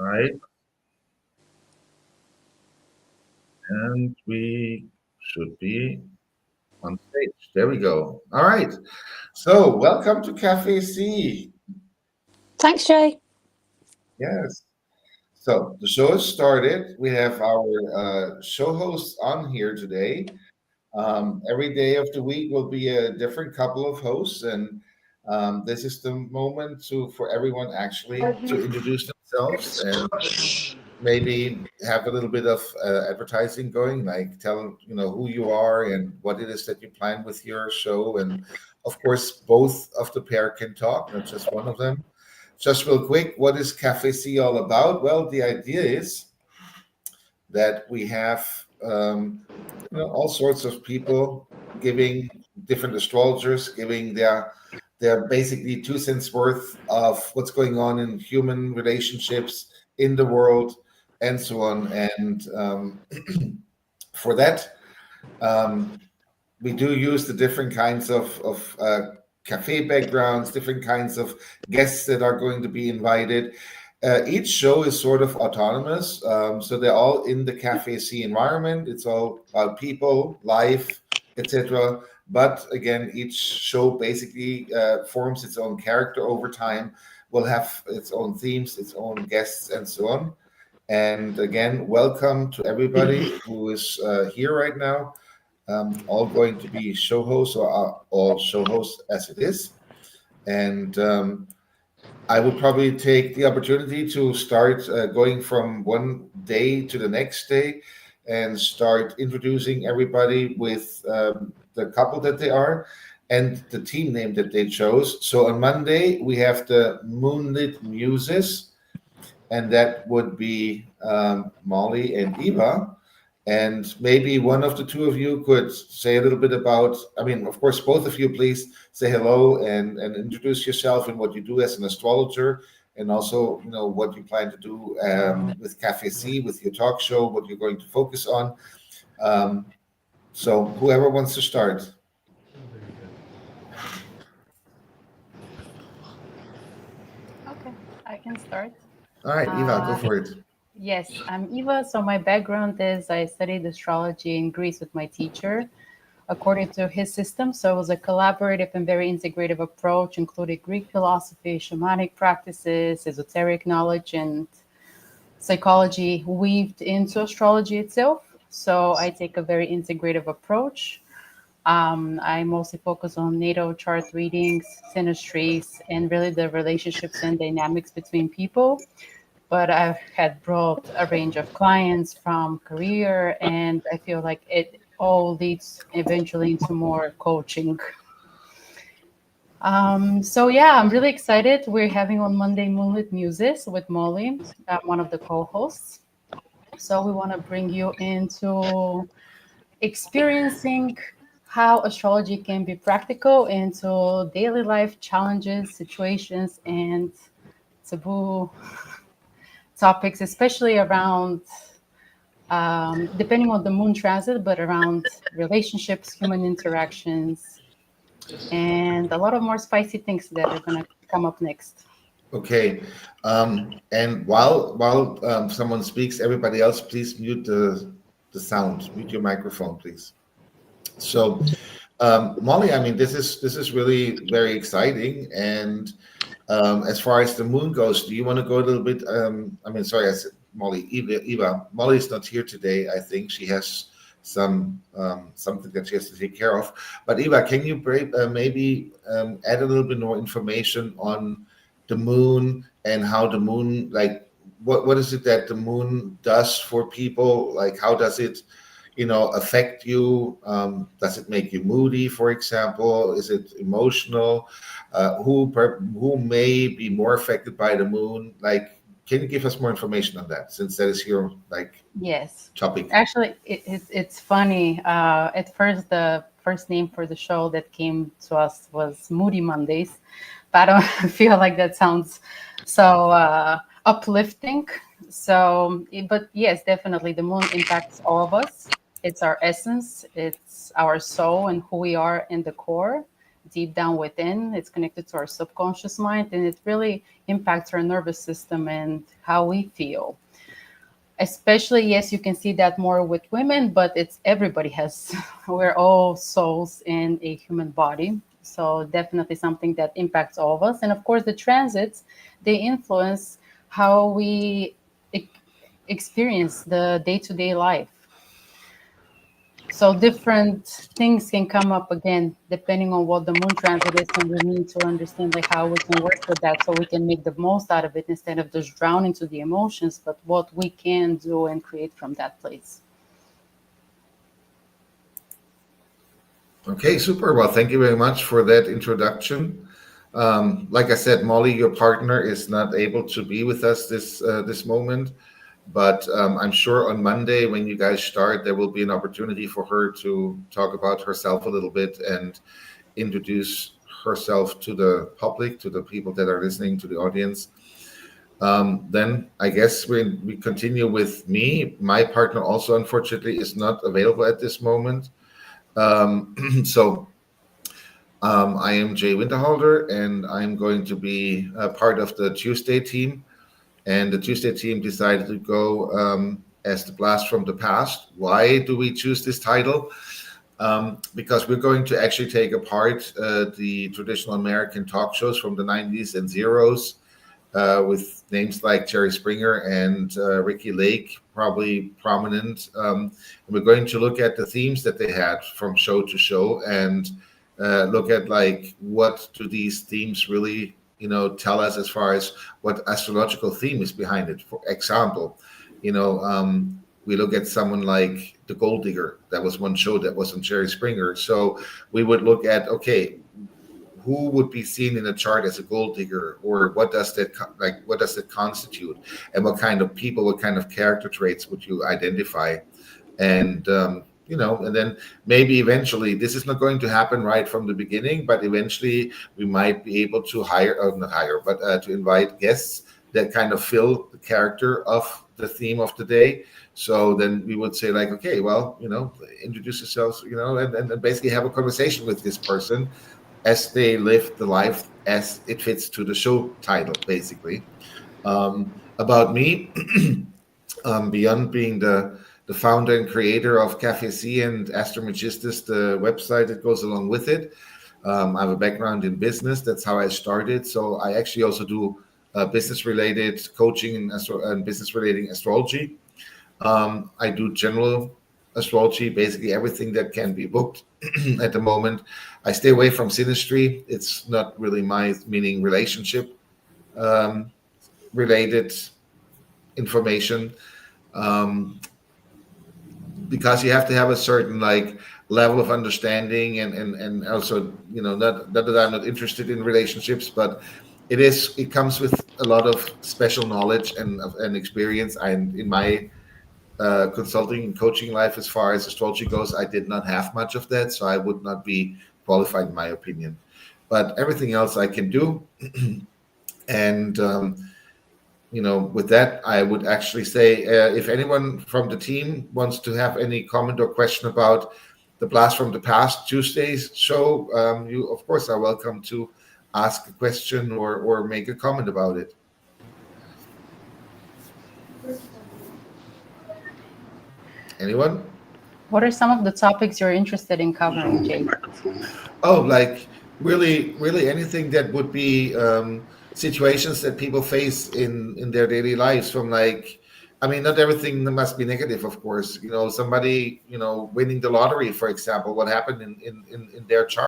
All right, and we should be on stage. There we go. All right. So, welcome to Cafe C. Thanks, Jay. Yes. So, the show has started. We have our show hosts on here today. Every day of the week will be a different couple of hosts, and this is the moment for everyone actually to introduce themselves and maybe have a little bit of advertising going, like tell who you are and what it is that you plan with your show, and of course both of the pair can talk, not just one of them. Just real quick, what is Cafe C all about? Well, the idea is that we have all sorts of people giving different astrologers giving their basically 2 cents worth of what's going on in human relationships in the world and so on. And for that, um, we do use the different kinds of cafe backgrounds, different kinds of guests that are going to be invited. Each show is sort of autonomous, so they're all in the Cafe C environment. It's all about people, life, etc. But again, each show basically forms its own character over time. Will have its own themes, its own guests, and so on. And again, welcome to everybody who is here right now, all going to be show hosts or are all show hosts as it is. And I would probably take the opportunity to start going from one day to the next day and start introducing everybody with the couple that they are and the team name that they chose. So on Monday, we have the Moonlit Muses, and that would be Molly and Eva. And maybe one of the two of you could say a little bit about, I mean, of course, both of you, please say hello and introduce yourself and what you do as an astrologer, and also, what you plan to do with Cafe C, with your talk show, what you're going to focus on. Um, so, whoever wants to start. Okay, I can start. All right, Eva, go Uh, for it. yes, I'm Eva. So my background is I studied astrology in Greece with my teacher, according to his system. So it was a collaborative and very integrative approach, including Greek philosophy, shamanic practices, esoteric knowledge, and psychology weaved into astrology itself. So I take a very integrative approach. I mostly focus on natal chart readings, synastries, and really the relationships and dynamics between people. But I've had brought a range of clients from career, and I feel like it all leads eventually into more coaching. So yeah, I'm really excited. We're having on Monday Moonlit Muses with Molly, one of the co-hosts. So we want to bring you into experiencing how astrology can be practical into daily life challenges, situations, and taboo topics, especially around, depending on the moon transit, but around relationships, human interactions, and a lot of more spicy things that are going to come up next. Okay. And while someone speaks, everybody else, please mute the sound, mute your microphone, please. So, Molly, I mean, this is really very exciting. And as far as the moon goes, do you want to go a little bit? I mean, sorry, I said Molly. Eva. Molly's not here today. I think she has something that she has to take care of. But Eva, can you maybe add a little bit more information on the moon and how the moon, like, what is it that the moon does for people? Like, how does it affect you? Does it make you moody, for example? Is it emotional? Who may be more affected by the moon? Like, can you give us more information on that, since that is your like Yes. topic? Actually, it's funny. At first, the first name for the show that came to us was Moody Mondays, but I don't feel like that sounds so uplifting. So, but yes, definitely, the moon impacts all of us. It's our essence, it's our soul, and who we are in the core. deep down within. It's connected to our subconscious mind, and it really impacts our nervous system and how we feel. Especially, yes, you can see that more with women, but it's everybody has, we're all souls in a human body. So definitely something that impacts all of us. And of course, the transits, they influence how we e- experience the day-to-day life. So different things can come up again depending on what the moon transit is, and we need to understand like how we can work with that so we can make the most out of it instead of just drowning to the emotions, but what we can do and create from that place. Okay, super. Well, thank you very much for that introduction. Like I said, Molly, your partner is not able to be with us this moment, but I'm sure on Monday when you guys start, there will be an opportunity for her to talk about herself a little bit and introduce herself to the public, to the people that are listening, to the audience. Then I guess we continue with me. My partner also, unfortunately, is not available at this moment. So I am Jay Winterhalter, and I'm going to be a part of the Tuesday team. And the Tuesday team decided to go as the blast from the past. Why do we choose this title? Because we're going to actually take apart the traditional American talk shows from the 90s and zeros with names like Jerry Springer and Ricky Lake, probably prominent. And we're going to look at the themes that they had from show to show and look at like what do these themes really tell us as far as what astrological theme is behind it. For example, we look at someone like the Gold Digger. That was one show that was on Jerry Springer. So we would look at, okay, who would be seen in a chart as a gold digger, or what does that what does it constitute, and what kind of people, what kind of character traits would you identify? And and then maybe eventually, this is not going to happen right from the beginning, but eventually we might be able to hire, or not hire, but to invite guests that kind of fill the character of the theme of the day. So then we would say like, okay, well, introduce yourselves, and basically have a conversation with this person as they live the life as it fits to the show title, basically. About me, beyond being the founder and creator of Café and Astromegistus, the website that goes along with it, I have a background in business. That's how I started. So I actually also do business-related coaching and business-related astrology. I do general astrology, basically everything that can be booked at the moment. I stay away from synastry. It's not really my meaning relationship related information, um, because you have to have a certain like level of understanding and also not that I'm not interested in relationships, but it comes with a lot of special knowledge and experience. And in my consulting and coaching life, as far as astrology goes, I did not have much of that, so I would not be qualified in my opinion. But everything else I can do, and with that, I would actually say if anyone from the team wants to have any comment or question about the Blast from the Past Tuesdays show, you of course are welcome to ask a question or make a comment about it. Anyone? What are some of the topics you're interested in covering, Jay? Oh, like really anything that would be situations that people face in their daily lives. From like, I mean, not everything must be negative, of course. Somebody winning the lottery, for example, what happened in their chart.